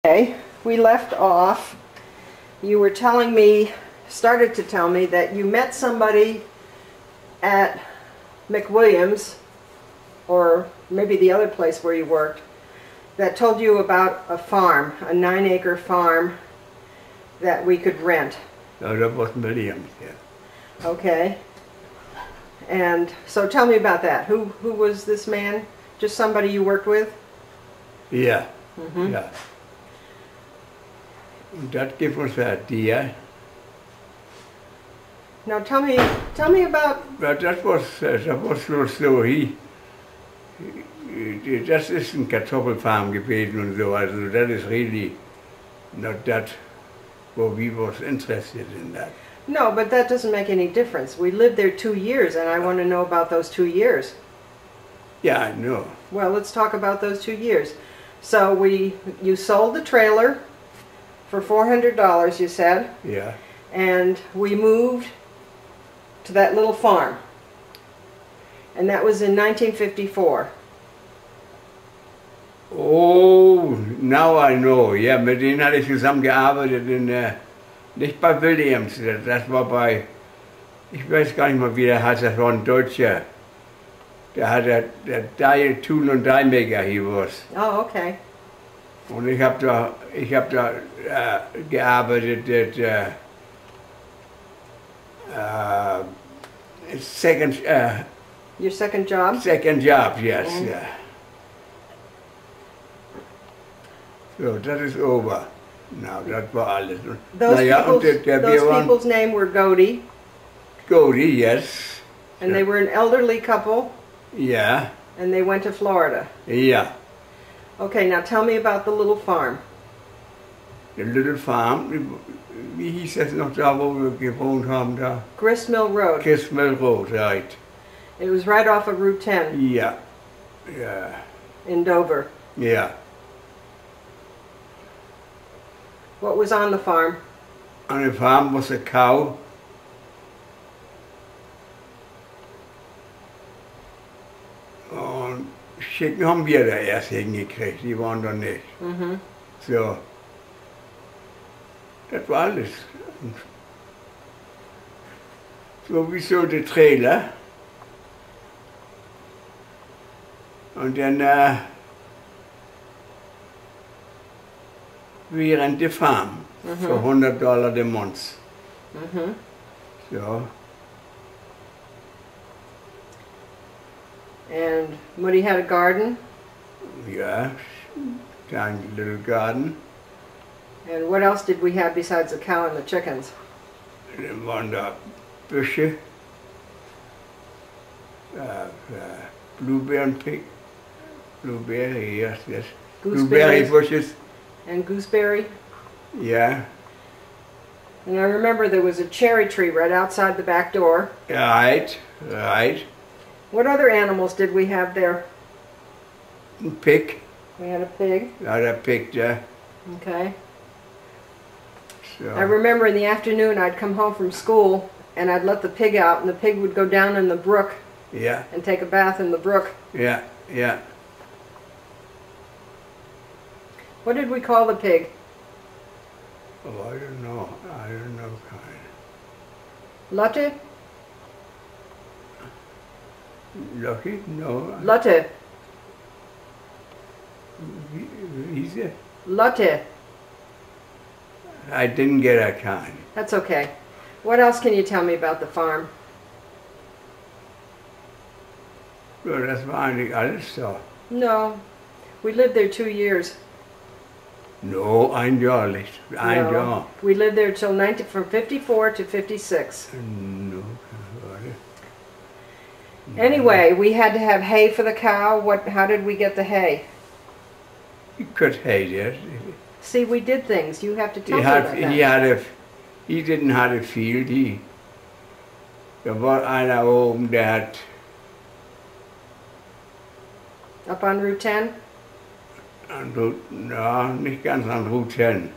Okay, we left off. You were telling me, started to tell me that you met somebody at McWilliams, or maybe the other place where you worked, that told you about a farm, a 9-acre farm that we could rent. No, that was Williams, yeah. Okay. And so tell me about that. Who was this man? Just somebody you worked with? Yeah, Mm-hmm. yeah. That gave us an idea. Now tell me about. But that was so. Das ist ein Kartoffelfarm gewesen und so. Also that is really not that what we was interested in that. No, but that doesn't make any difference. We lived there 2 years, and I want to know about those 2 years. Yeah, I know. Well, let's talk about those 2 years. So you sold the trailer for $400, you said, Yeah. and we moved to that little farm. And that was in 1954. Oh, now I know. Ja, mit denen hatte ich zusammengearbeitet nicht bei Williams, das war bei, ich weiß gar nicht mal wie der heißt, das war ein Deutscher. Der hat der Tool und Die Maker he was. Oh, okay. Und ich hab da gearbeitet Your second job? second job, yes, Mhm. yeah. So, that is over. Now, das war alles. Those people's name were Godey, Godey, yes. and they were an elderly couple, Yeah, and they went to Florida. yeah. Okay, now tell me about the little farm. The little farm, wie hieß das noch da, wo wir gewohnt haben da? Gristmill Road. Gristmill Road, right. It was right off of Route 10 Yeah, yeah, in Dover. yeah. What was on the farm? On the farm was a cow. Und Chicken haben wir da erst hingekriegt, die waren da nicht. Mm-hmm. So, das war alles. So wie so der Trailer. Und dann wir in die Farm für $100 a month. Mm-hmm. So, And Moody had a garden. yeah, tiny little garden. And what else did we have besides the cow and the chickens? Dann waren da Büsche, Blueberry, yes, yes. Blueberry Gooseberries bushes, and gooseberry. yeah. And I remember there was a cherry tree right outside the back door. Right, right. What other animals did we have there? Pig, We had a pig. not a picture. Okay. So, I remember in the afternoon I'd come home from school and I'd let the pig out, and the pig would go down in the brook yeah, and take a bath in the brook. yeah, yeah. What did we call the pig? Oh, I don't know, kind. Lutte? Lucky? No. Lutte. He's a, Lutte. I didn't get a kind. That's okay. What else can you tell me about the farm? So, das war eigentlich alles so. No. We lived there 2 years. No, ein Jahr nicht. Ein No. Jahr. We lived there till from 54 to 56. No, warte. Anyway, we had to have hay for the cow. How did we get the hay? You could hate it. See, we did things. You have to tell me about that. He didn't have a field. Da war einer oben, der hat, Up on Route 10? nicht ganz an Route 10.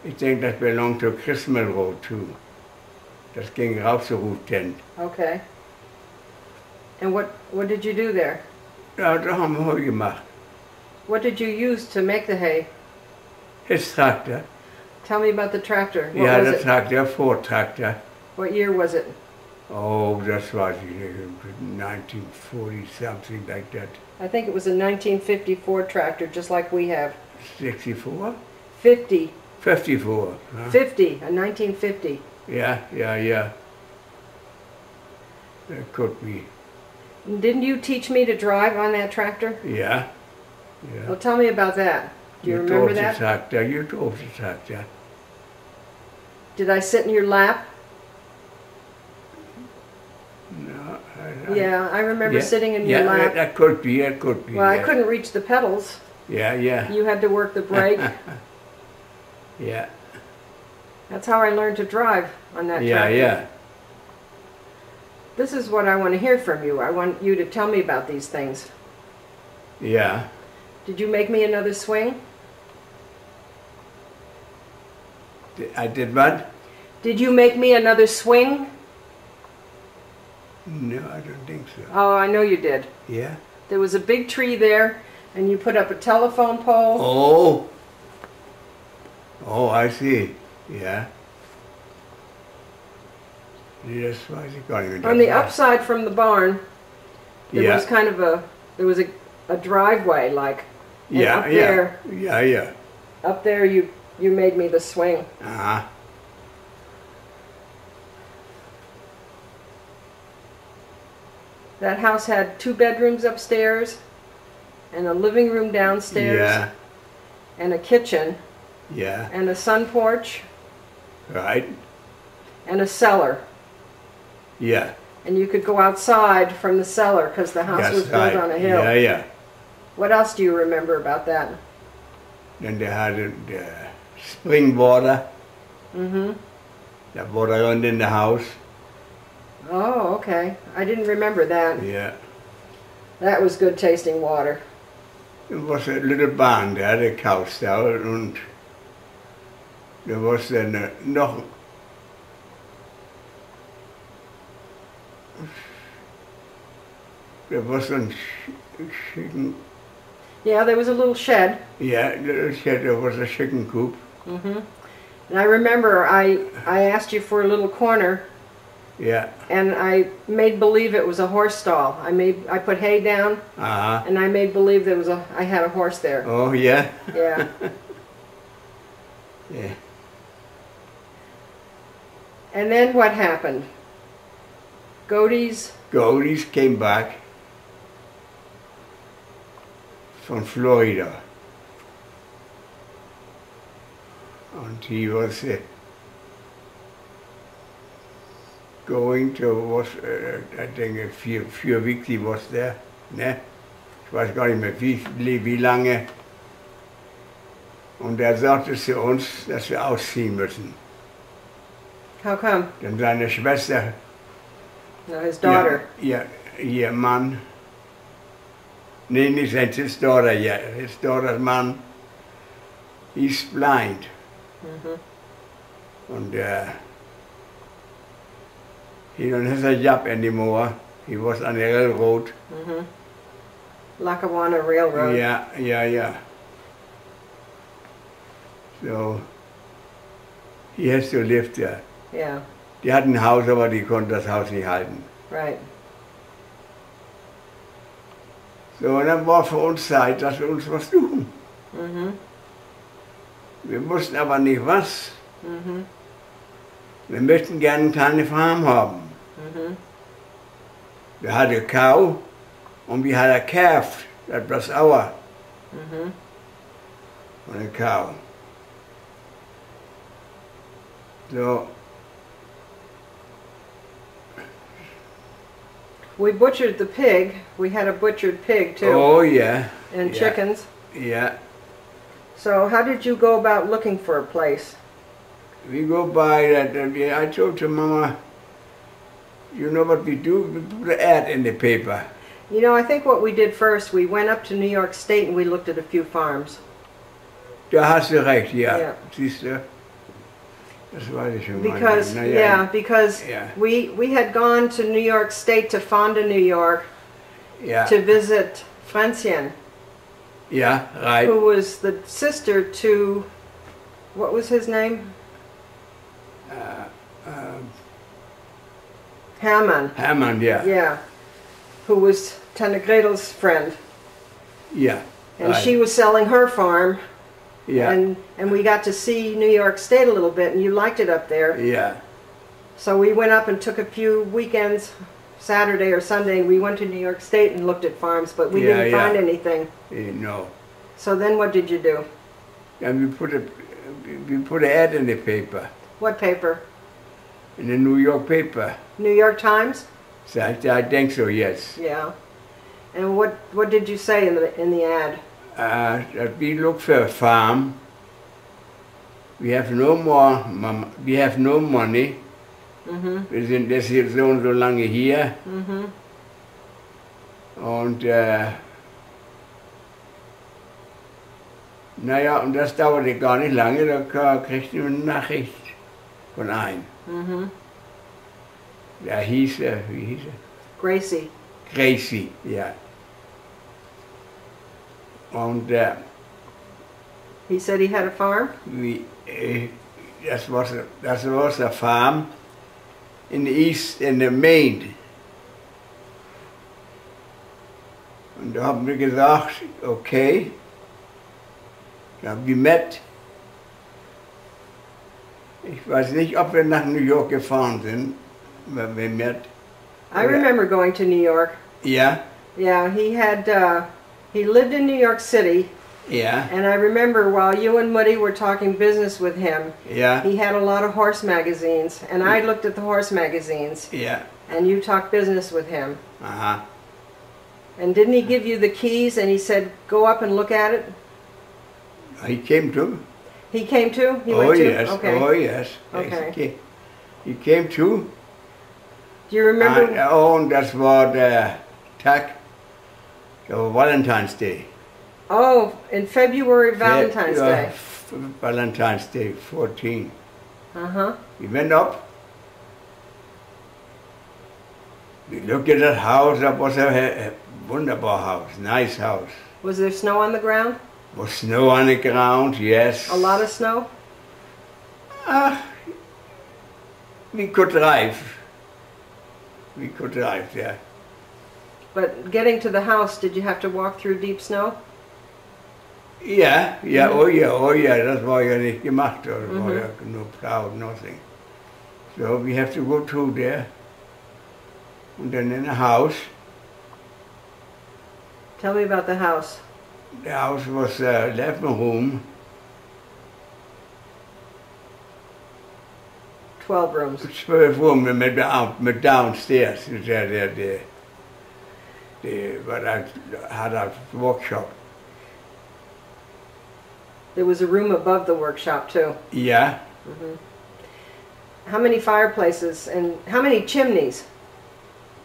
Ich denke, das belonged to Gristmill Road too. Das ging rauf zu Route 10. Okay. And what did you do there? Ja, da haben wir Heu gemacht. What did you use to make the hay? his tractor. Tell me about the tractor. What Ja, was der it? Traktor, Ford Traktor. What year was it? Oh, das weiß ich nicht, 1940, something like that. I think it was a 1954 tractor, just like we have. 64? 50, 54. Huh? 50, a 1950. Yeah, yeah, yeah. That could be. Didn't you teach me to drive on that tractor? Yeah, yeah. Well, tell me about that. Do you remember drove that? the tractor, you drove the tractor. Did I sit in your lap? No, Yeah, I remember yeah, sitting in yeah, your lap. that could be, that could be. Well, I yeah. couldn't reach the pedals. Yeah, yeah. You had to work the brake. Yeah, That's how I learned to drive on that yeah, tractor. yeah. This is what I want to hear from you. I want you to tell me about these things. Yeah. Did you make me another swing? I did what? Did you make me another swing? No, I don't think so. Oh, I know you did. Yeah? There was a big tree there, and you put up a telephone pole. Oh! Oh, I see. Yeah. Yes, why is it going On the upside from the barn, there Yeah. was kind of a driveway, like. And Yeah, up yeah. there, Yeah, yeah. up there, you made me the swing. Uh-huh. That house had 2 bedrooms upstairs, and a living room downstairs, Yeah, and a kitchen, yeah. and a sun porch, Right? and a cellar. Yeah. And you could go outside from the cellar because the house That's was built right. on a hill. Yeah, yeah. What else do you remember about that? Then they had the spring water Mm-hmm. that water around in the house. Oh, okay. I didn't remember that. Yeah. That was good tasting water. There was a little barn there, der Kaufstall, und da war dann noch there was a chicken, Yeah, there was a little shed. yeah, little shed, there was a chicken coop. Mm-hmm. And I remember I asked you for a little corner, Yeah. and I made believe it was a horse stall. I put hay down, Uh-huh. and I made believe I had a horse there. Oh, yeah? Yeah. Yeah. And then what happened? Godey's. Goldie's came back from Florida. And he was going to, I think, vier weeks he was there. Ne? Ich weiß gar nicht mehr, wie lange. Und er sagte zu uns, dass wir ausziehen müssen. How come? Denn seine Schwester, No, his daughter. ihr Mann, nee, nicht his daughter yet, his daughter's man, he's blind. Mm-hmm. And he don't have a job anymore. He was on the railroad. Mm-hmm. Lackawanna Railroad. Yeah. So, he has to live there. Yeah, Die hatten ein Haus, aber die konnten das Haus nicht halten. right. So, und dann war für uns Zeit, dass wir uns was suchen. Mm-hmm. Wir wussten aber nicht was. Mm-hmm. Wir möchten gerne eine kleine Farm haben. Mm-hmm. Wir hatten eine Cow und wir hatten ein Calf, das was our. Mm-hmm. Und eine Cow. So, We butchered the pig. We had a butchered pig too, oh yeah, and yeah. chickens. yeah. So how did you go about looking for a place? We go by that, and I told to Mama, you know what we do? We put an ad in the paper. You know, I think what we did first, we went up to New York State and we looked at a few farms. Da hast du recht, ja. Ja. Siehst du? Das weiß ich schon mal. Because, Na yeah, because Yeah. we had gone to New York State, to Fonda, New York, Ja, to visit Francien, ja, right. who was the sister to What was his name? Hammond. Hermann, yeah. Yeah. Who was Tante Gretel's friend. Yeah. And right. she was selling her farm. Yeah. And we got to see New York State a little bit, and you liked it up there. Yeah. So we went up and took a few weekends, Saturday or Sunday. We went to New York State and looked at farms, but we didn't find anything. No. So then what did you do? And we put an ad in the paper, What paper? in the New York paper. New York Times? So I think so, yes. Yeah. And what did you say in the ad? That we look for a farm. We have no money. Mhm. Wir sind deshalb so und so lange hier. Mhm. Und naja, und das dauerte gar nicht lange, da kriegte ich eine Nachricht von einem. Mhm. Der hieß, wie hieß er? Gracie. Gracie, ja. Und He said he had a farm? das was a farm in the Maine. Und da haben wir gesagt, okay, da haben wir met. Ich weiß nicht, ob wir nach New York gefahren sind, aber wir met. I remember going to New York. Ja, Yeah, he lived in New York City, ja, and I remember while you and Muddy were talking business with him, ja, he had a lot of horse magazines, and I looked at the horse magazines, ja, and you talked business with him. aha. And didn't he give you the keys and he said, go up and look at it? He came too. He came too? He Oh went too? yes, Okay. oh yes. Okay. He came too. Do you remember? Und das war der Tag, der Valentine's Day. Oh, in February, Valentine's Day. Valentine's Day, 14. Uh-huh. We went up. We looked at that house. That was a wunderbar house, nice house. Was there snow on the ground? Was snow on the ground, yes. A lot of snow? We could drive. We could drive, yeah. But getting to the house, did you have to walk through deep snow? Ja, ja, oh ja, das war ja nicht gemacht, das war ja no plowed, nothing. So we have to go through there. And then in the house. Tell me about the house. The house was 11 room, 12 rooms. 12 room met downstairs. But I had a workshop. There was a room above the workshop too. Yeah. Mm-hmm. How many fireplaces and how many chimneys?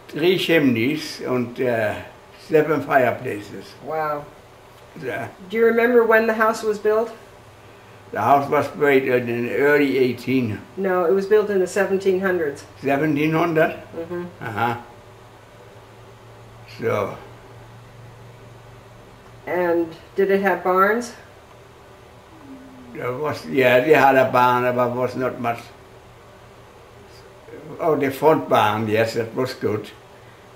3 chimneys and 7 fireplaces. Wow. Yeah. Do you remember when the house was built? The house was built in the early 18. No, it was built in the 1700s. 1700? Mm-hmm. Uh-huh. So. And did it have barns? There was, yeah, they had a barn, but was not much. Oh, the front barn, yes, that was good.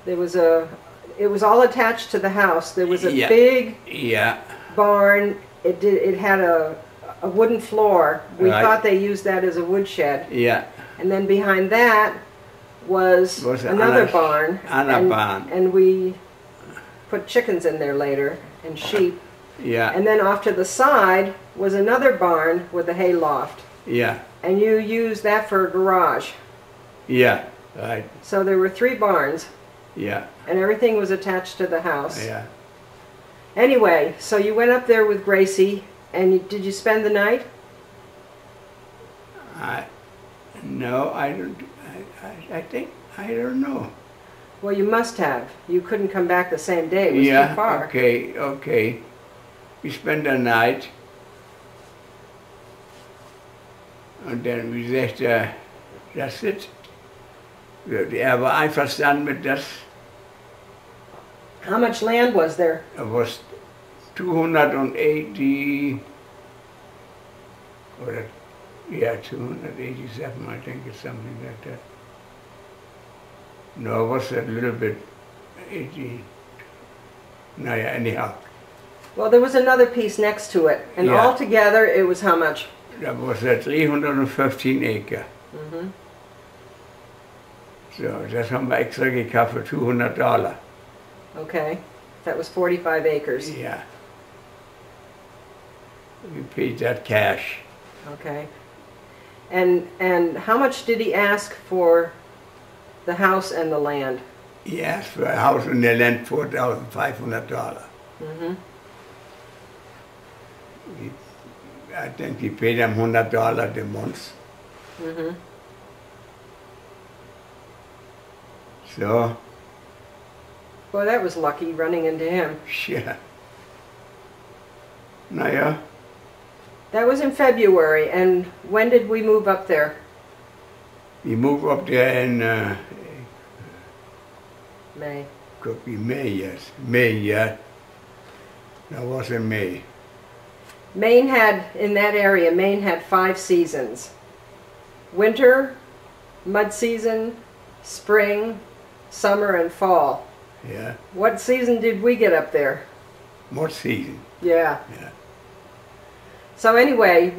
There was it was all attached to the house. There was a Yeah. big Yeah. barn. It had a wooden floor. We Right. thought they used that as a woodshed. Yeah. And then behind that was another barn. Another barn. And we put chickens in there later and sheep. Yeah. And then off to the side was another barn with a hay loft. Yeah. And you used that for a garage. Yeah. Right. So there were 3 barns Yeah. and everything was attached to the house. Yeah. Anyway, so you went up there with Gracie and did you spend the night? No, I don't. I think I don't know. Well, you must have. You couldn't come back the same day. It was Yeah. too far. Okay. Okay. We spent the night, and then we said, that's it. War einverstanden mit das. How much land was there? It was 280. Or, yeah, 287, I think it's something like that. No, it was a little bit 18. No, yeah, anyhow. Well, there was another piece next to it, and Yeah. altogether it was how much? Dat was 315 acre. Mm-hmm. So, das haben wir extra gekauft für $200. Okay, that was 45 acres. Yeah. We paid that cash. Okay. And how much did he ask for the house and the land? He asked for a house and the land $4,500. Mm-hmm. I think he paid him $100 a month. Mm-hmm. So, Well, that was lucky running into him. yeah. Naja, That was in February, and when did we move up there? we moved up there in, May. could be May, yes. May, yeah. That was in May. Maine had, in that area, Maine had 5 seasons. Winter, mud season, spring, summer, and fall. Yeah. What season did we get up there? What season? Yeah. Yeah. So anyway,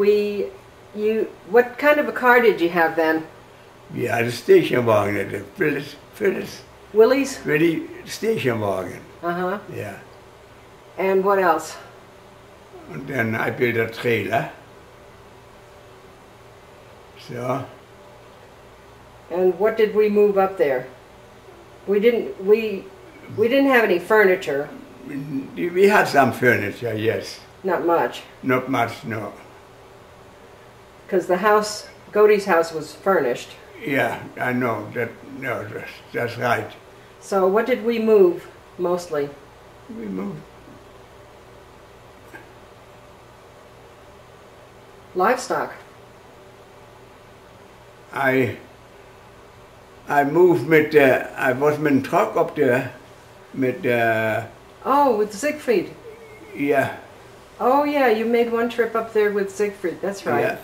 what kind of a car did you have then? We had a station wagon, the Phyllis Willie's? Philly station wagon. Uh-huh. Yeah. And what else? And then I built a trailer. So, And what did we move up there? We didn't have any furniture, we had some furniture, yes. not much, Not much, no. because the house, Godey's house, was furnished. Yeah, I know that. No, that's right. So what did we move mostly? We moved. Livestock. I moved with I was mit dem Truck up there mit Oh, with Siegfried. yeah. Oh yeah, you made one trip up there with Siegfried. That's right. Yeah.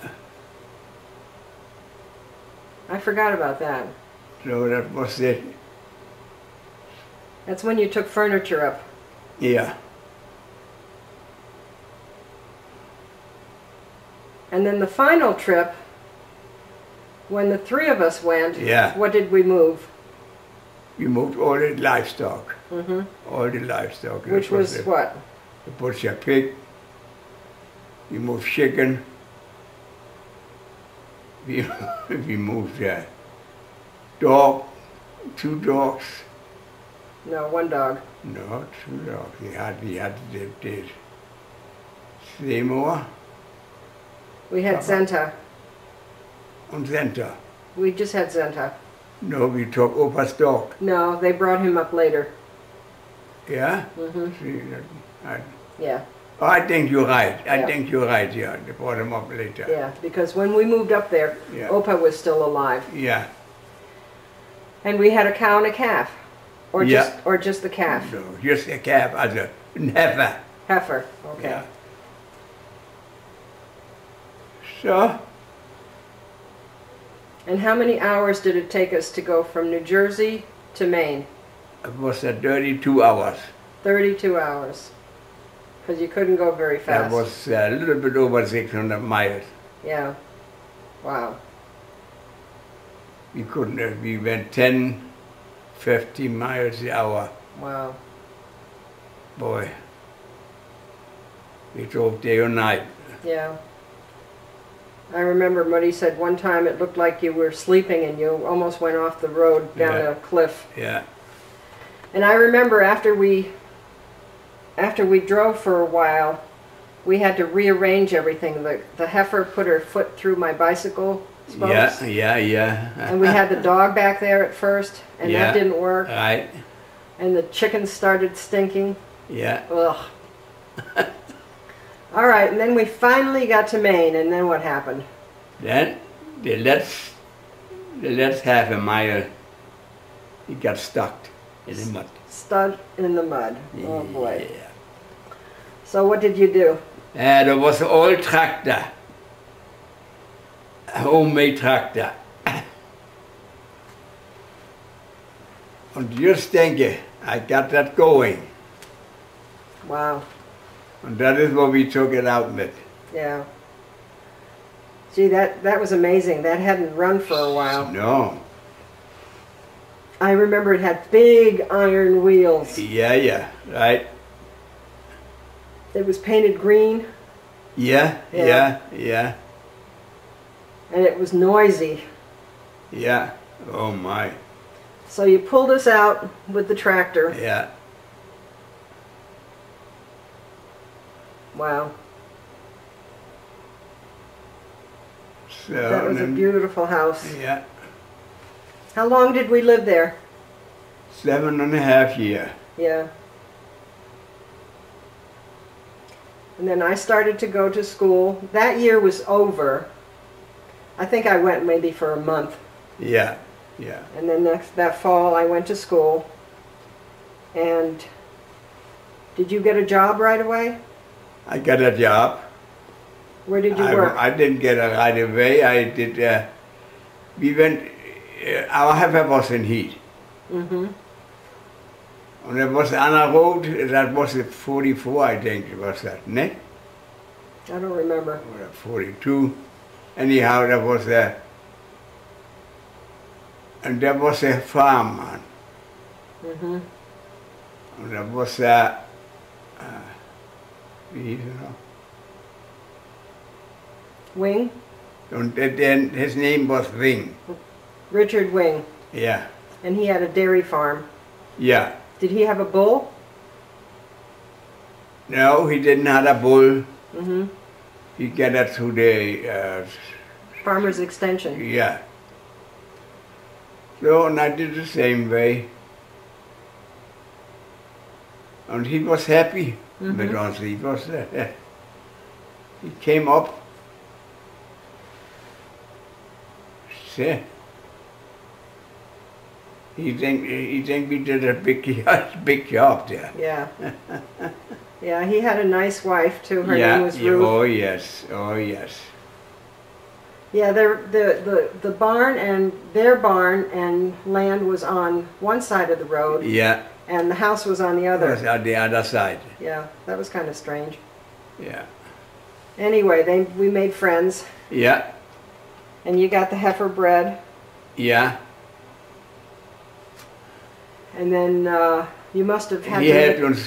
I forgot about that. So that was it. That's when you took furniture up. Yeah. And then the final trip, when the 3 of us went, Yeah. what did we move? We moved all the livestock. Mm-hmm. All the livestock. That Which was the, what? the butcher pig. We moved chicken. We moved dog, 2 dogs. No, 1 dog. No, 2 dogs. We had the Seymour We had Papa. Zenta. and Zenta. We just had Zenta. No, we took Opa's dog. No, they brought him up later. Yeah? Mm-hmm. See, Yeah, I think you're right. I Yeah. think you're right, yeah. They brought him up later. yeah. Because when we moved up there, Yeah. Opa was still alive. Yeah. And we had a cow and a calf. Or Yeah. just the calf. No, just a calf, also never. Heifer. Okay. Yeah. So, And how many hours did it take us to go from New Jersey to Maine? it was 32 hours. 32 hours. Because you couldn't go very fast. That was a little bit over 600 miles. Yeah. Wow. We couldn't, we went 10, 15 miles an hour. Wow. Boy. We drove day or night. Yeah. I remember Muddy said one time it looked like you were sleeping and you almost went off the road down Yeah. a cliff. Yeah. And I remember after we drove for a while, we had to rearrange everything. The heifer put her foot through my bicycle spokes. Yeah. And we had the dog back there at first, and Yeah. that didn't work. Right. And the chickens started stinking. Yeah. Ugh. All right, and then we finally got to Maine, and then what happened? Then the last half a mile, he got stuck in the mud. Stuck in the mud. Oh boy. Yeah. So what did you do? There was an old tractor. homemade Traktor. Und just denke, I got that going. Wow. And that is what we took it out with. Yeah. Gee, that was amazing. That hadn't run for a while. No. I remember it had big iron wheels. Yeah, right. It was painted green. Yeah. And it was noisy. Yeah. Oh my. So you pulled us out with the tractor. Yeah. Wow. So That was a then- beautiful house. Yeah. How long did we live there? 7.5 years. Yeah. And then I started to go to school. That year was over. I think I went maybe for a month. Yeah. And then that fall I went to school. And did you get a job right away? I got a job. Where did you work? I didn't get it right away. I did. We went. Our heifer was in heat. Mm-hmm. And there was another road. That was the 44, I think it was that, ne? I don't remember. Or 42. Anyhow, there was a. And there was a farm, man. Mm-hmm. And there was a. Wie hieß er noch? Wing? And then his name was Ring. Richard Wing. Yeah. And he had a dairy farm. Yeah. Did he have a bull? No, he didn't have a bull. Mm-hmm. He got it through the. Farmer's Extension. Yeah. So, and I did the same way. And he was happy with us. He was. He came up. See? He think we did a big job there. Yeah. Yeah, he had a nice wife too. Her Yeah. name was Ruth. Oh yes. Oh yes. Yeah, the barn and their barn and land was on one side of the road, Yeah. and the house was on the It was other. on the other side. Yeah, that was kind of strange. Yeah. Anyway, we made friends, Yeah. and you got the heifer bred, Yeah. and then you must have had He to helped make- uns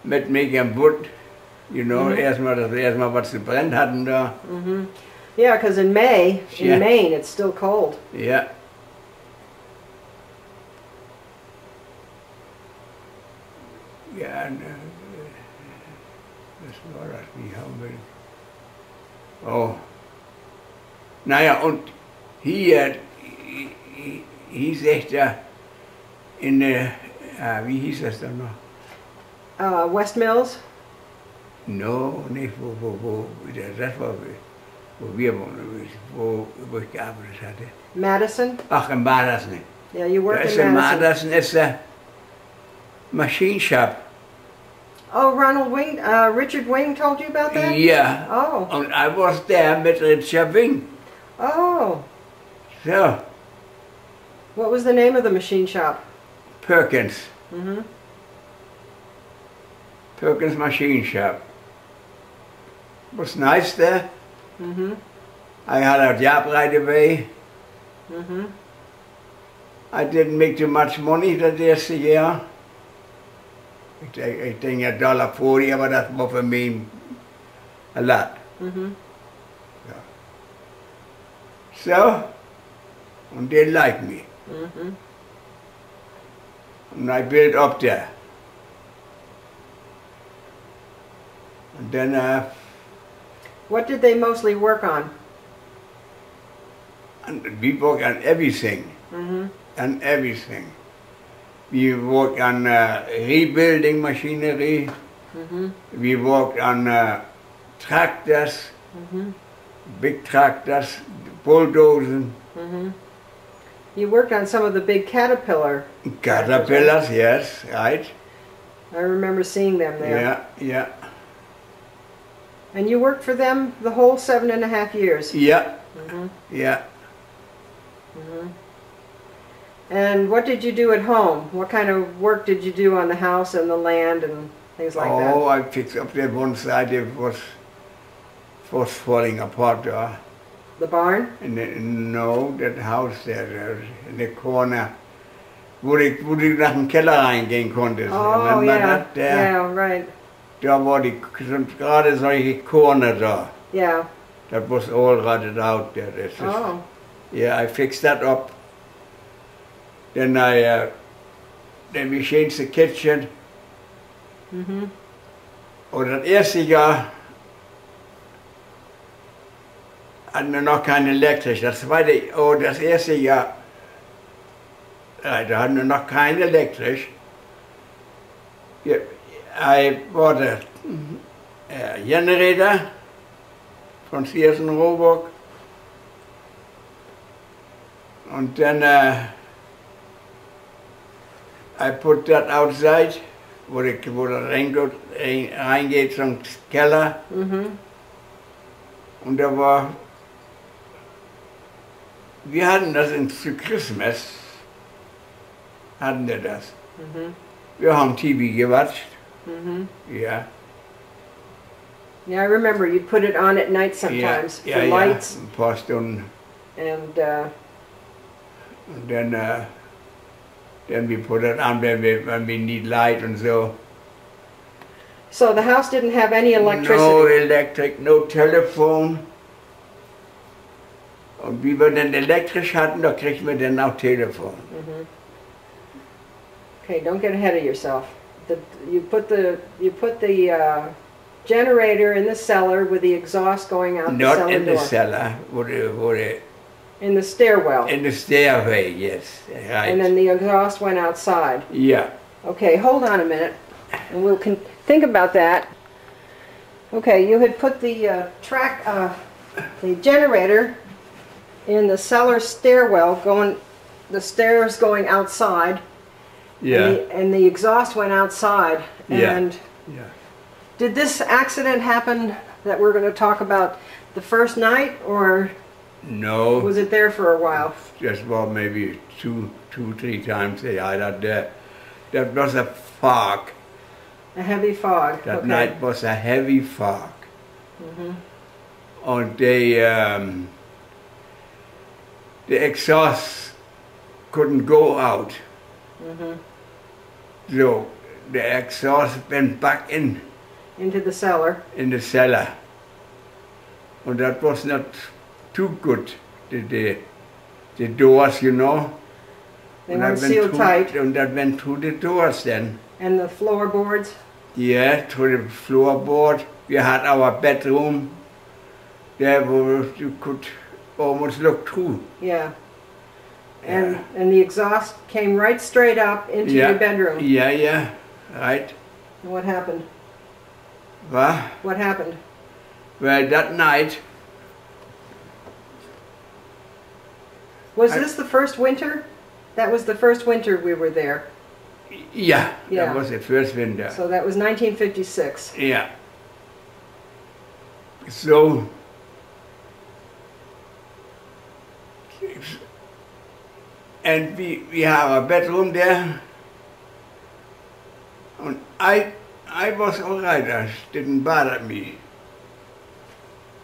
mit Megan Wood, you know, erstmal was sie brennt hatten da. Mhm. Yeah, because in May, Yeah. in Maine, it's still cold. Ja. Ja, das war das, wie haben wir. Oh. Naja, und hier, hieß echt ja in der, wie hieß das dann noch? West Mills? No, nicht wo, das war, wo wir wohnen, wo ich gearbeitet hatte. Madison? Ach, in Madison. Yeah, you Da worked ist in in Madison. Madison ist der Machine Shop. Oh, Ronald Wing, Richard Wing told you about that? Ja. Oh, Und I was there mit Richard Wing. oh. So, What was the name of the machine shop? Perkins. Mm-hmm. Perkins Machine Shop. Was nice there. Mm-hmm. I had a job right away. Mm-hmm. I didn't make too much money that eerste jaar. Ik denk $1.40, maar dat was voor mij a lot. Mm-hmm. So, and they liked me. Mm-hmm. And I built up there. And then What did they mostly work on? and we work on everything. Mm-hmm. On everything. We work on rebuilding machinery. Mm-hmm. We worked on tractors, Mm-hmm. big tractors, bulldozing, Mm-hmm. You worked on some of the big Caterpillar. caterpillars, yes, right. I remember seeing them there. Yeah, yeah. And you worked for them the whole 7.5 years? Yeah, Mm-hmm. yeah. Mm-hmm. And what did you do at home? What kind of work did you do on the house and the land and things like that? Oh, I fixed up that one side that was falling apart there. The barn? No, that house there in the corner, wo du nach dem Keller reingehen konntest. Oh, Remember yeah. that? There, Yeah, right. da war gerade solche Corner da. Yeah. That was all rotted out there. Oh. Yeah, I fixed that up. Then then we changed the kitchen. Mm-hmm. Und das erste Jahr hatten wir noch kein Elektrisch. Das erste Jahr, da hatten wir noch kein Elektrisch. I bought a generator von Sears and Roebuck. Und dann I put that outside, wo der reingeht zum Keller. Mm-hmm. Und wir hatten das zu Christmas, hatten wir das. Mm-hmm. Wir haben TV gewatscht, Mm-hmm. ja. Yeah, I remember you'd put it on at night sometimes Ja, for lights ein paar Stunden. and Und dann we put it on when we need light und so. so the house didn't have any electricity. No electric, no telephone. Und wie wir dann elektrisch hatten, da kriegten wir dann auch Telefon. Mm-hmm. Okay, don't get ahead of yourself. You put the generator in the cellar with the exhaust going out the Not cellar in the door. cellar, In the stairwell. in the stairway, yes, right. And then the exhaust went outside. Yeah. Okay, hold on a minute, and we'll think about that. Okay, you had put the the generator in the cellar stairwell, the stairs going outside. Yeah. And the exhaust went outside. Yeah. And Yeah. did this accident happen that we're going to talk about the first night, or No. was it there for a while? Just about maybe two, 3 times a year. That was a fog. A heavy fog. That Okay. night was a heavy fog. Mm-hmm. And the exhaust couldn't go out. Mm-hmm. So the exhaust went back Into the cellar. in the cellar. And that was not too good. The doors, you know. They And weren't that went sealed through- tight. And that went through the doors then. And the floorboards. Yeah, through the floorboard. We had our bedroom there where you could almost look through. Yeah. And the exhaust came right straight up into your bedroom. Yeah, right. And what happened? Well, What happened? that night, Was this the first winter? That was the first winter we were there. yeah, Yeah. that was the first winter. So that was 1956. Yeah. So, and we have a bedroom there, and I was all right. That didn't bother me.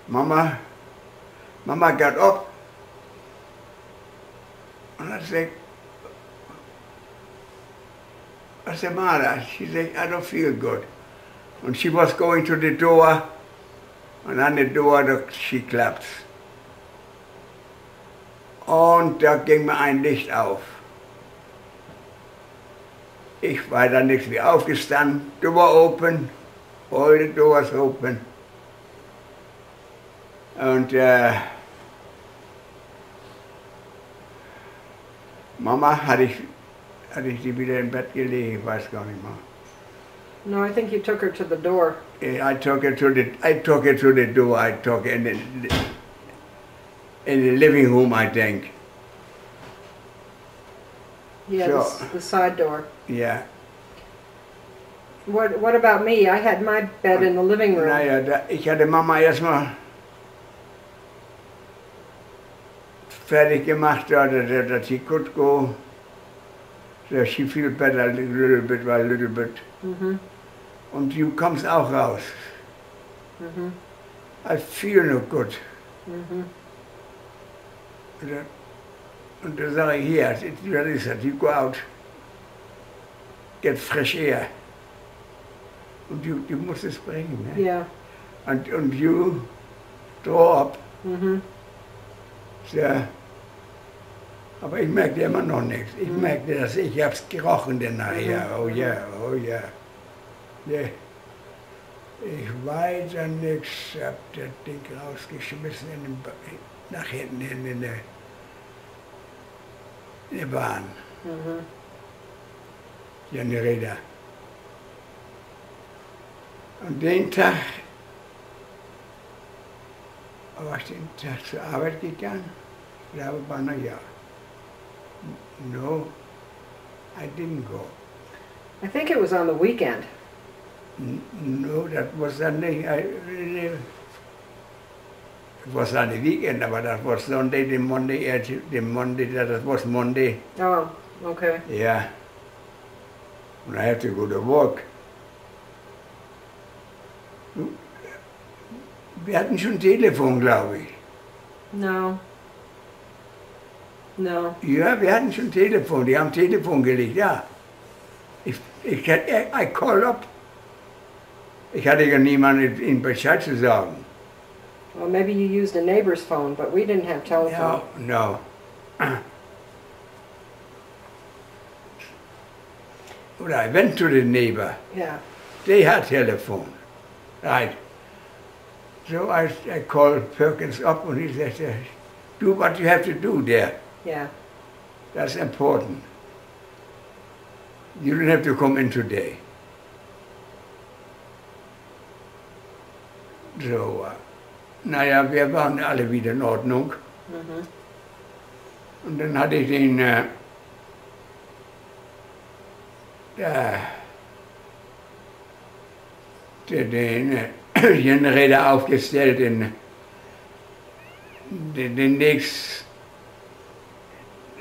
Mama got up, and I said, Mara, she said, I don't feel good. And she was going to the door, and on the door she clapped. Und da ging mir ein Licht auf. Ich war dann nicht wie aufgestanden. Door open, all the doors open. Und Mama hatte ich die wieder im Bett gelegt, ich weiß gar nicht mehr. No, I think you took her to the door. I took her to the door. I took her in the living room, I think. Yeah, Sure. the side door. Yeah. What about me? I had my bed in the living room. Naja, ich hatte Mama erstmal fertig gemacht, that she could go. So she feel better little bit by little bit. Und du kommst auch raus. I feel no good. Und da sage ich, hier, what is it? You go out, get fresh air. Und du musst es bringen. Ne? Yeah. Und you draw up. So, aber ich merkte immer noch nichts. Ich merkte, dass ich hab's gerochen dann nachher. Oh ja, oh ja. Nee. Ich weiter nichts, hab das Ding rausgeschmissen nach hinten in die Bahn. Ja, in die Räder. Und den Tag war ich den Tag zur Arbeit gegangen. Ich glaube, war noch ja. No, I didn't go. I think it was on the weekend. No, that was Sunday. It was on the weekend, but that was Sunday, the Monday, that was Monday. Oh, okay. Yeah. And I have to go to work. Wir hatten schon Telefon, glaube ich. No. No. Ja, wir hatten schon Telefon. Die haben Telefon gelegt, ja. I call up. Ich hatte ja niemanden, ihnen Bescheid zu sagen. Well, maybe you used a neighbor's phone, but we didn't have telephone. No. But I went to the neighbor. Yeah. They had telephone. Right. So I called Perkins up and he said, do what you have to do there. Yeah. That's important. You don't have to come in today. So, naja, wir waren alle wieder in Ordnung. Und dann hatte ich den Generator aufgestellt in den nächsten,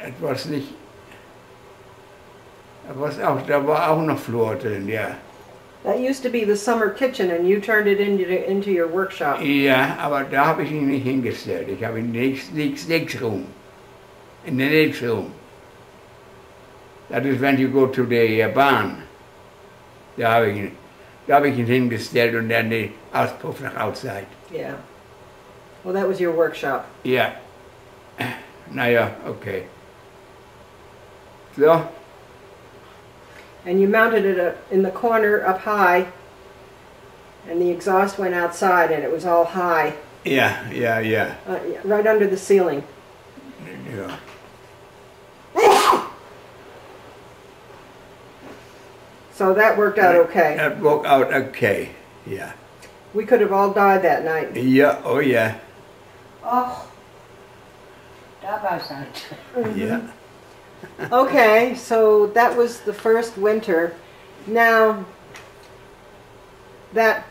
etwas nicht, da war auch noch Flur drin, ja. That used to be the summer kitchen and you turned it into your workshop. Ja, aber da habe ich ihn nicht hingestellt. Ich habe ihn next room. In the next room. That is when you go to the Bahn. Da habe ich ihn hingestellt und dann den Auspuff nach outside. Yeah. Well, that was your workshop. Ja. Naja, okay. So. And you mounted it up in the corner up high, and the exhaust went outside, and it was all high. Yeah. Right under the ceiling. Ja. So that worked out okay. That worked out okay, yeah. We could have all died that night. Yeah, oh yeah. Oh, da war's halt. Yeah. Okay, so that was the first winter. Now,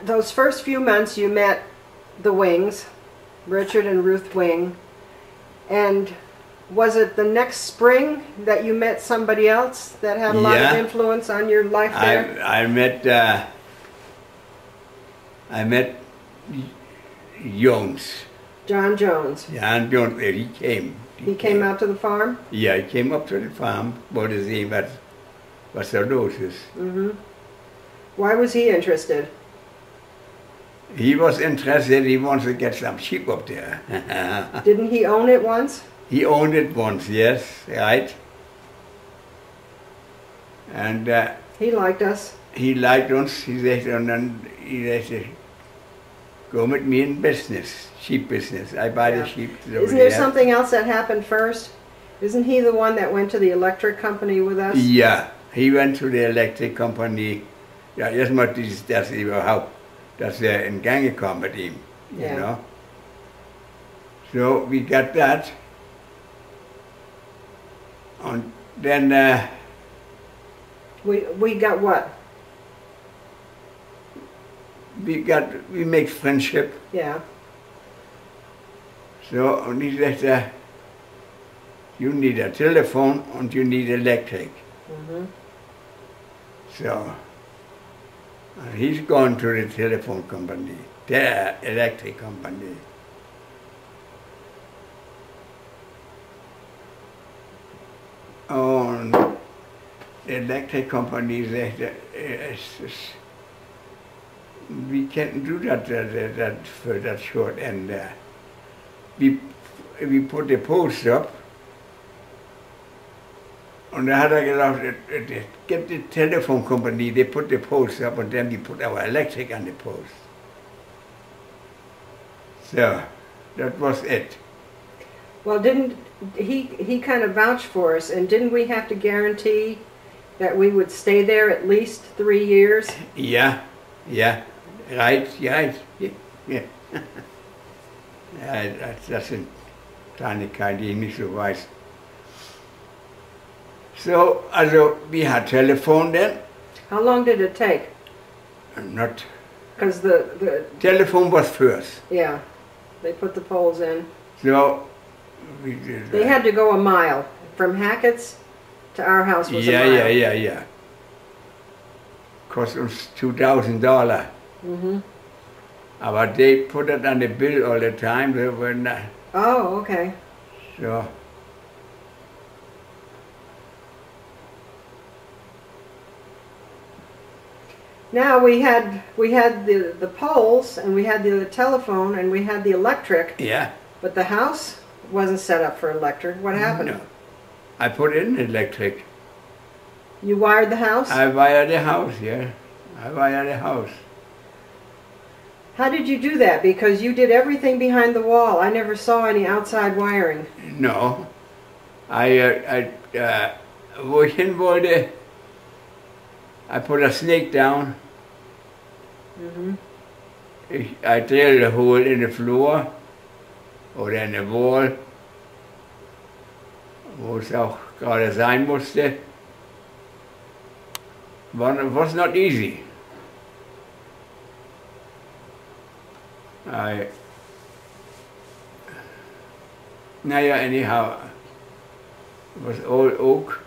those first few months you met the Wings, Richard and Ruth Wing, and was it the next spring that you met somebody else that had a lot of influence on your life there? I met Jones. John Jones. John Jones, he came. He came out to the farm? Yeah, he came up to the farm, wollte sehen, was da los ist. Why was he interested? He was interested, he wants to get some sheep up there. Didn't he own it once? He owned it once, yes, right. And he liked us. He liked uns, he sagte, und dann, he sagte, go mit mir in business, sheep business. I buy the sheep. Isn't there something else that happened first? Isn't he the one that went to the electric company with us? Yeah, he went to the electric company. Ja, erstmal das überhaupt, dass in Gange kam mit ihm, you know. So we got that. And then we got what? we make friendship. Yeah. So, und ich sagte, you need a telephone and you need electric. So, he's gone to the telephone company, the electric company. Und the electric company said, we can't do that for that short. And we put the post up. Und da hat gesagt, get the telephone company, they put the post up and then we put our electric on the post. So, that was it. Well, didn't he kind of vouched for us, and didn't we have to guarantee that we would stay there at least 3 years? Yeah, right, yeah. Ja, das sind Kleinigkeiten, die ich nicht so weiß. So, also, we had telephone then. How long did it take? Not. Because the Telephone was first. yeah, they put the poles in. So, we did. They had to go a mile from Hackett's to our house was a mile. Yeah. Cost uns $2,000. Aber they put it on the bill all the time. They were not. Oh, okay. So. Now we had the poles, and we had the telephone, and we had the electric, Yeah. but the house wasn't set up for electric. What happened? No. I put in electric. You wired the house? I wired the house, yeah. I wired the house. How did you do that? Because you did everything behind the wall. I never saw any outside wiring. No. Wo ich hin wollte, I put a snake down. I drilled a hole in the floor oder in the wall, wo es auch gerade sein musste. Was not easy. Anyhow, it was all oak.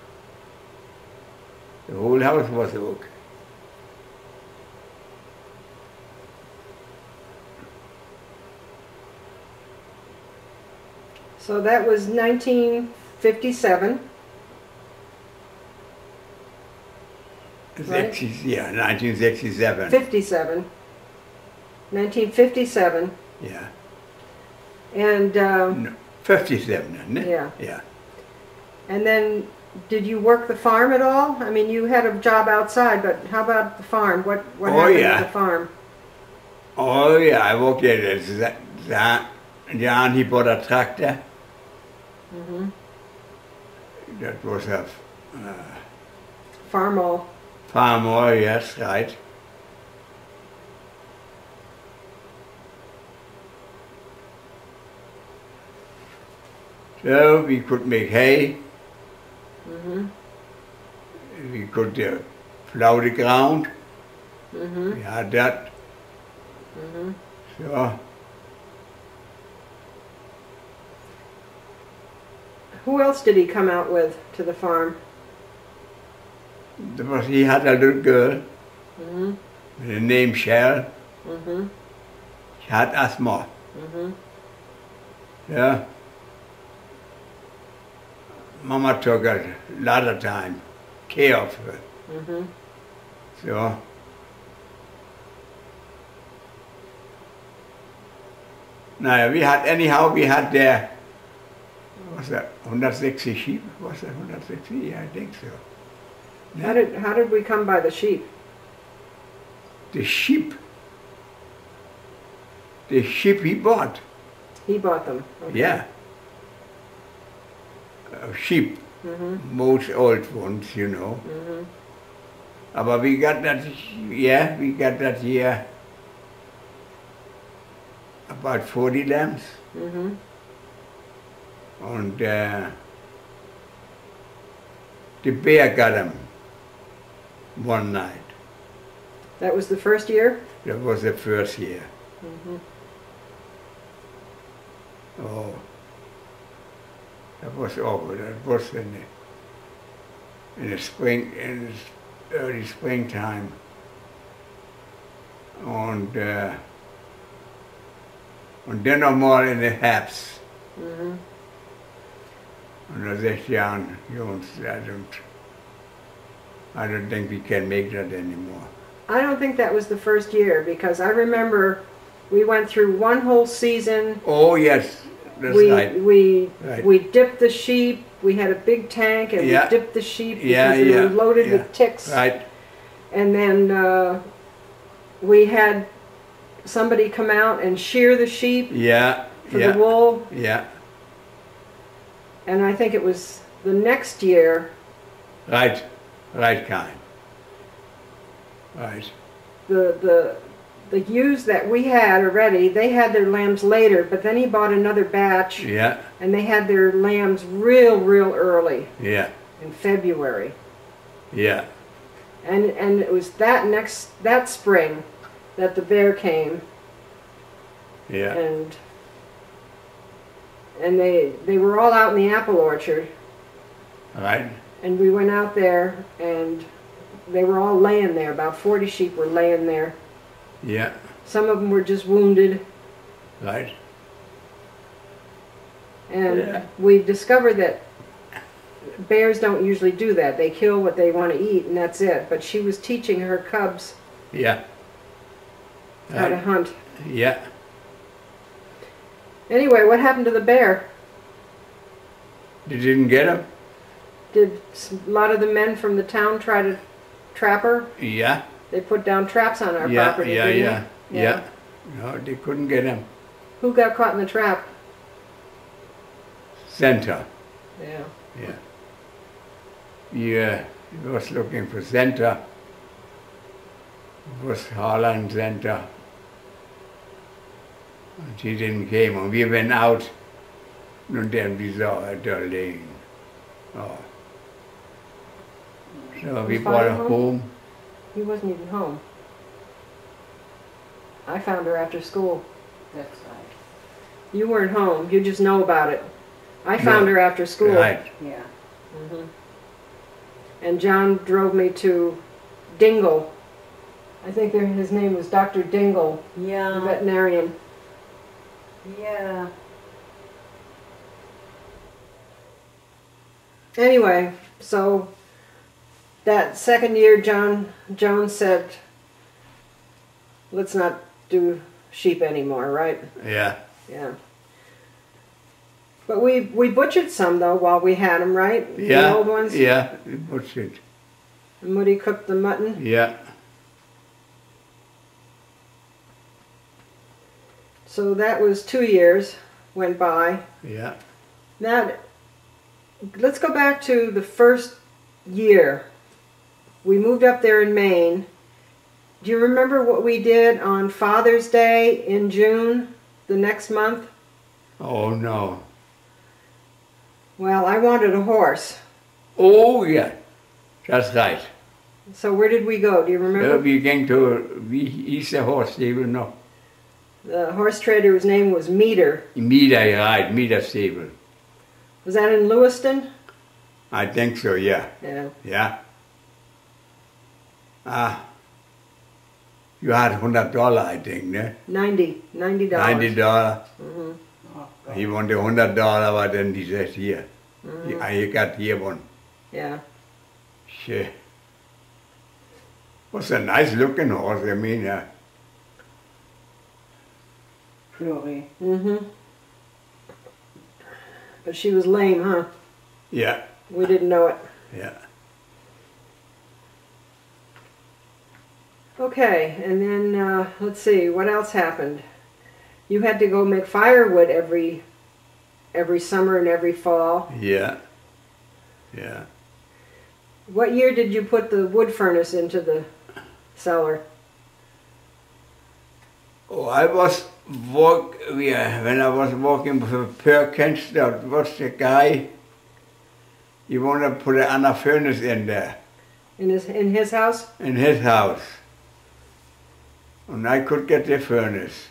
The whole house was oak. So that was 1957. Right. 1967. 57. 1957. Yeah. And No, 57, isn't it? Yeah. Yeah. and then did you work the farm at all? I mean, you had a job outside, but how about the farm? What happened at the farm? Oh yeah, I worked at it. Jan, he bought a tractor. That was a Farmall. farmer, yes, right. So we could make hay. We could plow the ground. We had that. So Who else did he come out with to the farm? he had a little girl with the name Shell. She had asthma. Yeah. Mama took a lot of time care of her. So now we had there, was that 160 sheep? Was that 160? Yeah, I think so. How did we come by the sheep? The sheep he bought. He bought them. Okay. Yeah. Sheep. Most old ones, you know. But we got that here about 40 lambs. And the bear got them one night. That was the first year? That was the first year. Mhm. Oh, that was awful. That was in the spring, in the early springtime. Und dann nochmal in den Herbst. Mhm. Under 6 Jahren, Jungs, I don't think we can make that anymore. I don't think that was the first year because I remember we went through one whole season. Oh yes, that's we right. we Right. we dipped the sheep. We had a big tank and Yeah. we dipped the sheep because Yeah, they yeah, were loaded yeah. with ticks. Right, And then we had somebody come out and shear the sheep yeah, for yeah, the wool. yeah, And I think it was the next year right, kind. Right, the ewes that we had already, they had their lambs later, but then he bought another batch yeah, and they had their lambs real early yeah, in February. yeah, And it was that spring that the bear came yeah, and they were all out in the apple orchard right, and we went out there and they were all laying there. About 40 sheep were laying there. yeah, Some of them were just wounded. right, And Yeah. we discovered that bears don't usually do that. They kill what they want to eat and that's it. But she was teaching her cubs yeah, how to right, hunt. yeah. Anyway, what happened to the bear? You didn't get him? Did a lot of the men from the town try to trap her? Yeah, They put down traps on our yeah, property, yeah, didn't yeah, they? yeah. No, they couldn't get him. Who got caught in the trap? Center. Yeah. Yeah. Yeah, he was looking for center. It was Holland center. And she didn't came and we went out and then we saw her there laying. Oh. So we Was brought her Father home? home. He wasn't even home. I found her after school. That's right. You weren't home. You just know about it. I found No. her after school. Right. Yeah. Mhm. And John drove me to Dingle. I think his name was Dr. Dingle, the Yeah. veterinarian. Yeah. Anyway, so that second year, Jones said, let's not do sheep anymore, right? Yeah. Yeah. But we butchered some, though, while we had them, right? Yeah. The old ones? Yeah. We butchered. And Moody cooked the mutton. Yeah. So that was 2 years went by. Yeah. Now, let's go back to the first year. We moved up there in Maine. Do you remember what we did on Father's Day in June, the next month? Oh no. Well, I wanted a horse. Oh yeah. That's right. So where did we go? Do you remember? We came to, he's a horse stable, no. The horse trader's name was Meter. Meter, right, Meter stable. Was that in Lewiston? I think so, yeah. Yeah. Yeah. Ah. You had $100, I think, ne? $90. $90. Mhm. Oh, God. He wanted $100, but then he says, here. I got here one. Yeah. Shit. Was a nice looking horse, I mean, Flurry. Mhm. But she was lame, huh? yeah, We didn't know it. yeah. Okay, and then let's see, what else happened? You had to go make firewood every summer and every fall. Yeah, yeah. What year did you put the wood furnace into the cellar? Oh, when I was working with Perkins, that was the guy, he wanted to put another furnace in there, In his house? in his house. and I could get the furnace.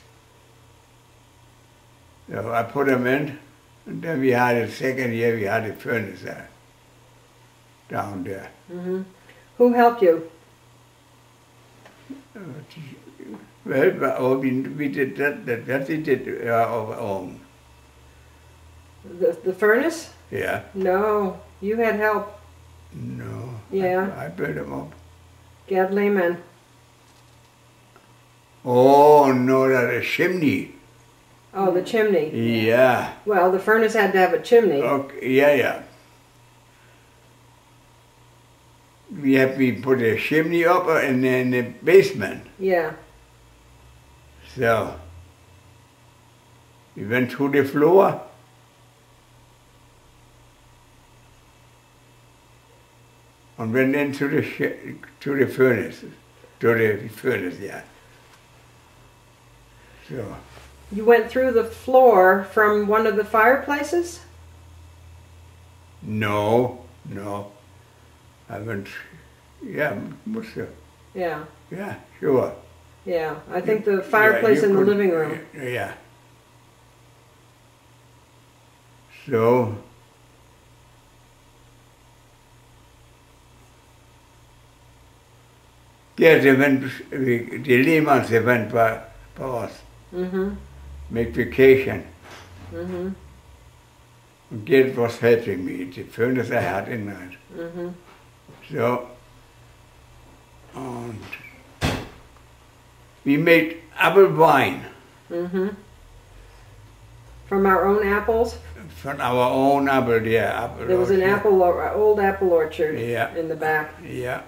So I put them in, and then we had the second year we had the furnace there, down there. Hmm. Who helped you? Well, we did that we did our own. The furnace? Yeah. No, you had help. No. Yeah. I built them up. Gerd Lehman. Oh no, that's a chimney. Oh, the chimney. Yeah. Well, the furnace had to have a chimney. Okay. Yeah. We put a chimney up in the basement. Yeah. So we went through the floor. And went into the furnace. To the furnace, yeah. So. You went through the floor from one of the fireplaces? No. I went, yeah, must have. Yeah. Yeah, sure. Yeah. I think the fireplace in the living room. Yeah. So. Ja, die Lehmanns, they went by us. Mm-hmm. Make vacation. Mm-hmm. And Gerd was helping me. The furnace I had in there. Mm-hmm. So, and we made apple wine. Mm-hmm. From our own apples? From our own apple, yeah. Apple There was an old apple orchard Yeah. in the back. Yeah.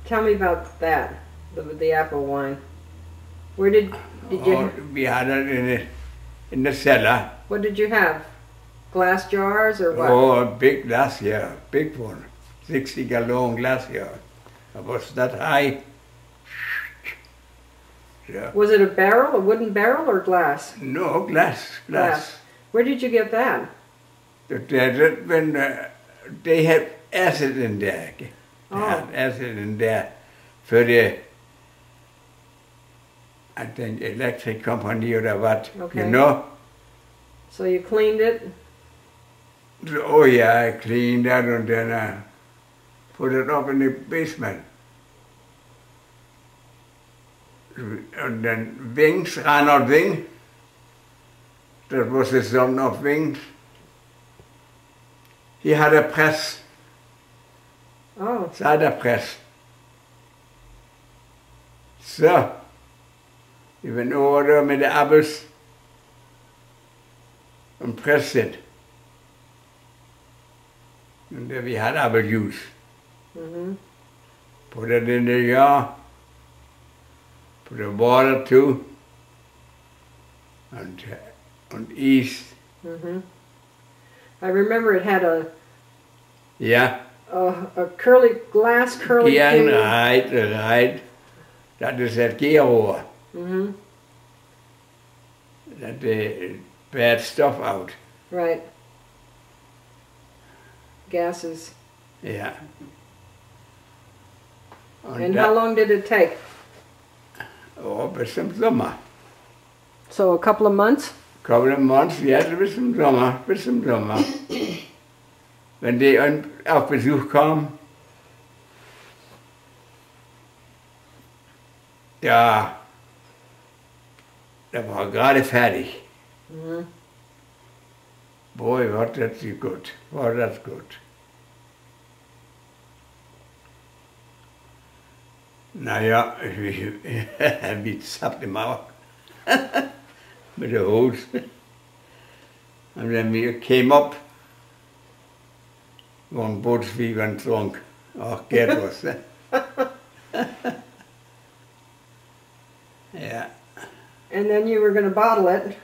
Tell me about that, the apple wine. Where did you? Oh, we had it in the cellar. What did you have? Glass jars or what? Oh, a big glass, yeah, big one. 60-gallon glass, yeah. It was that high. Yeah. Was it a wooden barrel, or glass? No, glass. Where did you get that? When they had acid in there. They had acid in there for the, I think, electric company or what, Okay. you know? So you cleaned it? Oh yeah, I cleaned that and then I put it up in the basement. And then Wings, Reinhard Wing, that was the son of Wings. He had a press, Oh. cider press. So, he went over there with the apples and pressed it. And then we had apple juice. Mm-hmm. Put it in the jar, put the water too, and yeast. Mm-hmm. I remember it had a glass curly Yeah, tube. right. That is that gearrohr. Mm-hmm. That the bad stuff out. Right. Gases. Yeah. And how long did it take? Oh, bis zum Sommer. So a couple of months? Couple of months, ja, bis zum Sommer. Wenn die auf Besuch kamen, ja, der war gerade fertig. Mhm. Boy, war das gut. War das gut. Naja, wie zappt im Auge. Mit der Hose. And then we came up, one boat we went drunk. Oh, Gerd was there. Yeah. And then you were going to bottle it.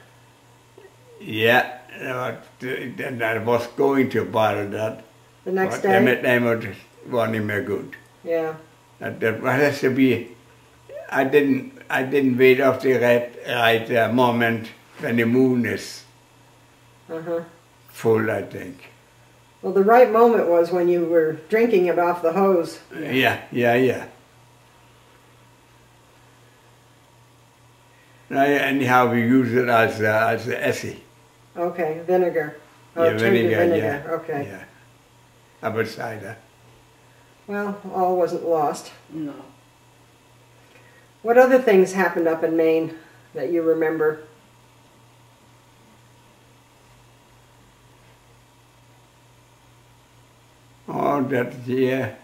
Yeah, then I was going to bottle that. The next but day? That wasn't more good. Yeah. That has to be. I didn't wait off the right moment when the moon is Uh-huh. full, I think. Well, the right moment was when you were drinking it off the hose. Yeah. Anyhow, we use it as essay. Okay, vinegar. Oh, Yeah, turned to vinegar, yeah. Okay. Yeah. Apple cider. Well, all wasn't lost. No. What other things happened up in Maine that you remember? Oh, that year.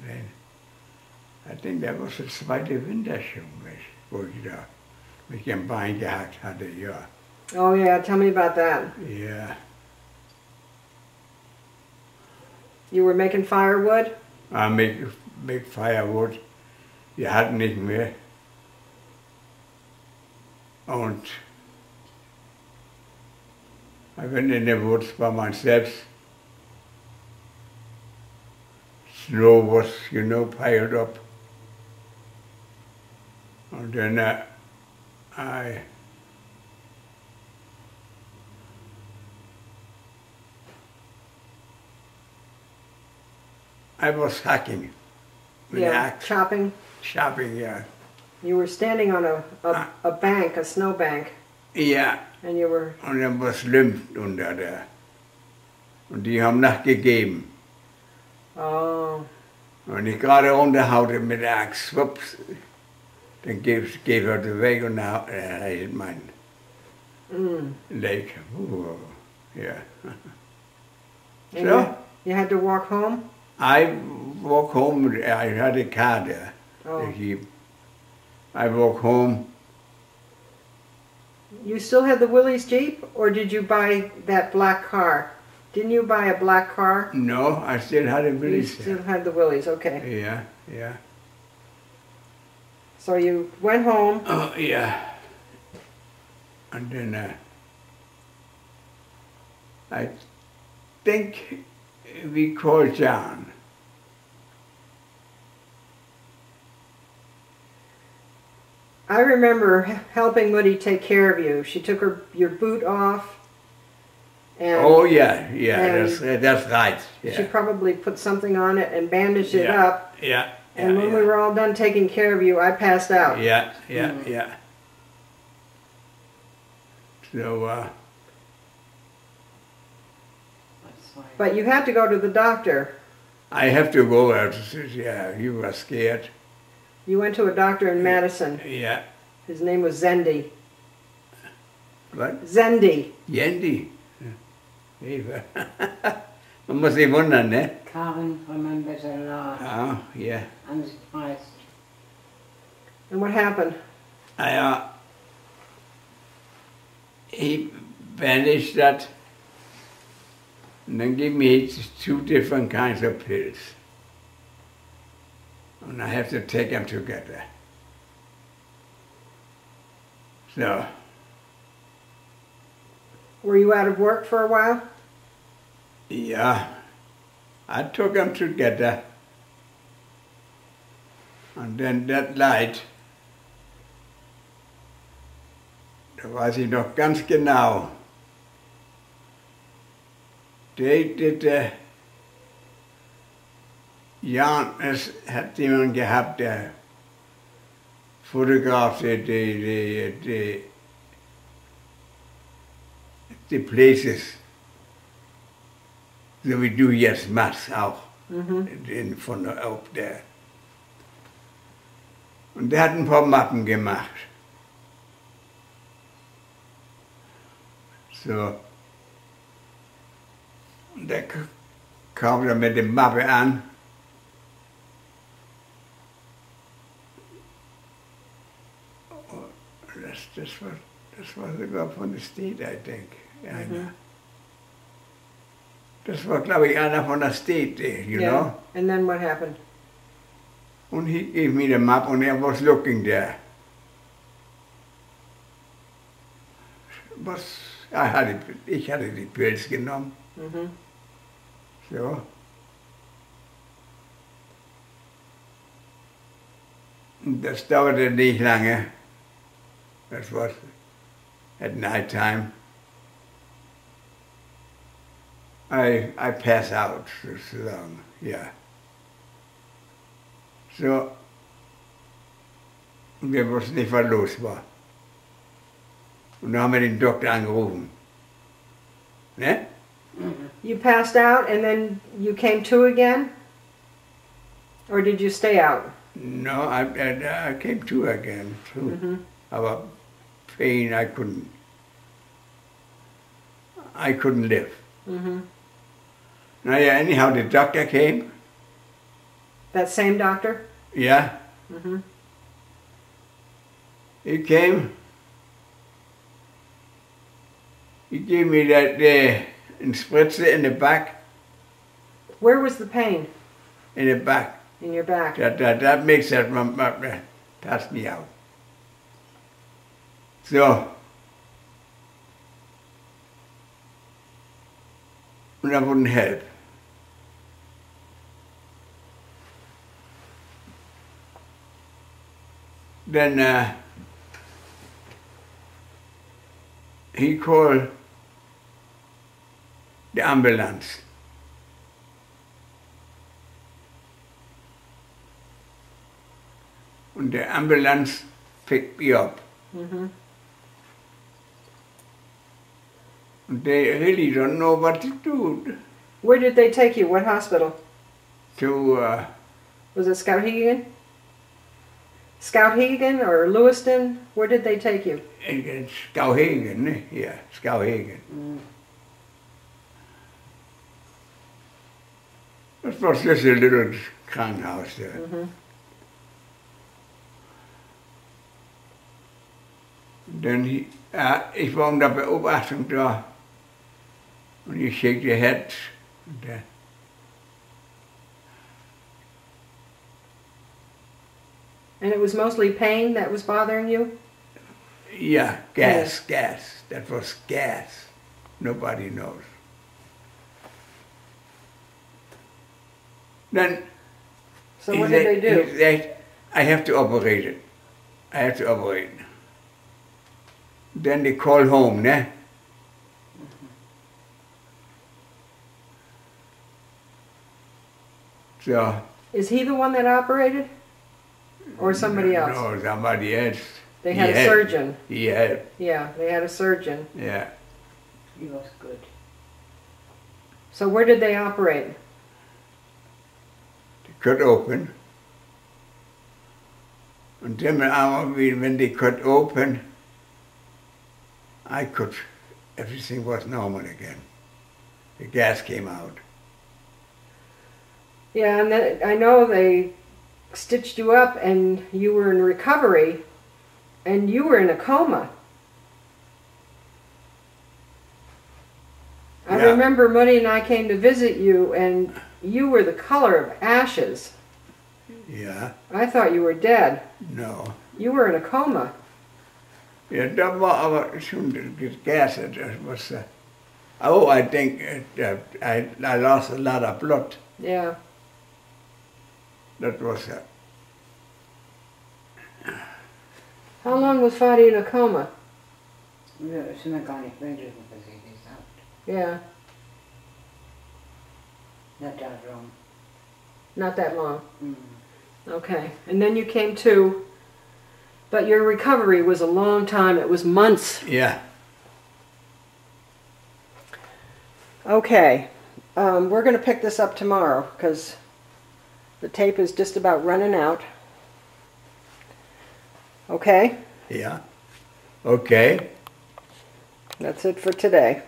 Then, I think that was der zweite Wintersturm, wo ich da mich am Bein gehackt hatte, ja. Oh yeah, tell me about that. Ja. You were making firewood? Make firewood. Wir hatten nicht mehr. Und ich bin in der Woods bei myself. Selbst. Snow was, piled up. And then I was hacking with the axe, chopping. chopping, yeah. You were standing on a bank, a snow bank, Ja, and you were... und dann war Schlimm unter der. Und die haben nachgegeben. Oh, Und ich gerade runterhaute mit der Axt, schwupps, dann gebe er den weg und er hält mein Leg. Yeah. and So, you had to walk home? I walk home, I had a car there. Oh. I walk home. You still had the Willys Jeep, or did you buy that black car? Didn't you buy a black car? No, I still had a You Willys. still had the Willys, okay. Yeah. So you went home. Oh, yeah. And then I think we called John. I remember helping Woody take care of you. She took your boot off, and Oh, yeah, and that's right. she Yeah, probably put something on it and bandaged it Yeah. up. yeah. And when we were all done taking care of you, I passed out. Yeah. Mm. So, That's why. But you had to go to the doctor. I have to go out. Yeah, you were scared. You went to a doctor in Madison. Yeah. His name was Zendi. What? Zendi. Yendi. Man muss sich wundern, ne? Karen remembers a lot. Oh, yeah. And surprised. And what happened? He bandaged that, and then gave me 2 different kinds of pills. And I have to take them together. So, Were you out of work for a while? yeah, I took them together. And then that night, da weiß ich noch ganz genau, Jan, es hat jemand gehabt, der fotografiert die Places, so wie du jetzt machst auch, von auf der. Und der hat ein paar Mappen gemacht. So. Und der kam dann mit der Mappe an. Das war sogar von der State, I think. Einer. Das war, glaube ich, einer von der State, you know. And then what happened? And he gave me the map and I was looking there. Ich hatte die Pilze genommen. So. Und das dauerte nicht lange. Das war at night time. I pass out sozusagen, ja. So, wir wussten nicht, was los war. Und dann haben wir den Doktor angerufen. Ne? You passed out and then you came to again? Or did you stay out? No, I came to again. Too. Mhm. Aber pain, I couldn't live. Mhm. Naja, anyhow, the doctor came. That same doctor? Yeah, Mhm. he came. He gave me that spritzer in the back. Where was the pain? In the back. In your back? That makes that pass me out. So. And that wouldn't help. Then he called the ambulance. And the ambulance picked me up. Mhm. And they really don't know what to do. Where did they take you? What hospital? To Was it Skowhegan? Skowhegan or Lewiston? Where did they take you? Skowhegan, yeah, Skowhegan. That was just a little Krankenhaus there. Mhm. Dann ich war unter Beobachtung da und ich shake the head. And it was mostly pain that was bothering you? Yeah, gas. That was gas. Nobody knows. Then So what did they do? he said, I have to operate it. I have to operate. Then they call home, ne? So. Is he the one that operated? Or somebody else? No, somebody else. They had a surgeon. Yeah, Yeah, they had a surgeon. yeah. He was good. So where did they operate? They cut open. And then when they cut open, everything was normal again. The gas came out. Yeah, and then I know they stitched you up and you were in recovery and you were in a coma. I Yeah. remember Muddy and I came to visit you and you were the color of ashes. Yeah, I thought you were dead. no. You were in a coma. Ja, dat was aber schon das gas. That was, I think I lost a lot of blood. Yeah. That was How long was Fadi in a coma? Wir sind wir gar nicht wirklich gesagt. Yeah, Not that long. not that long. Mm. Okay. And then you came to, but your recovery was a long time. It was months. yeah. Okay. We're going to pick this up tomorrow because the tape is just about running out. Okay? Yeah. Okay. That's it for today.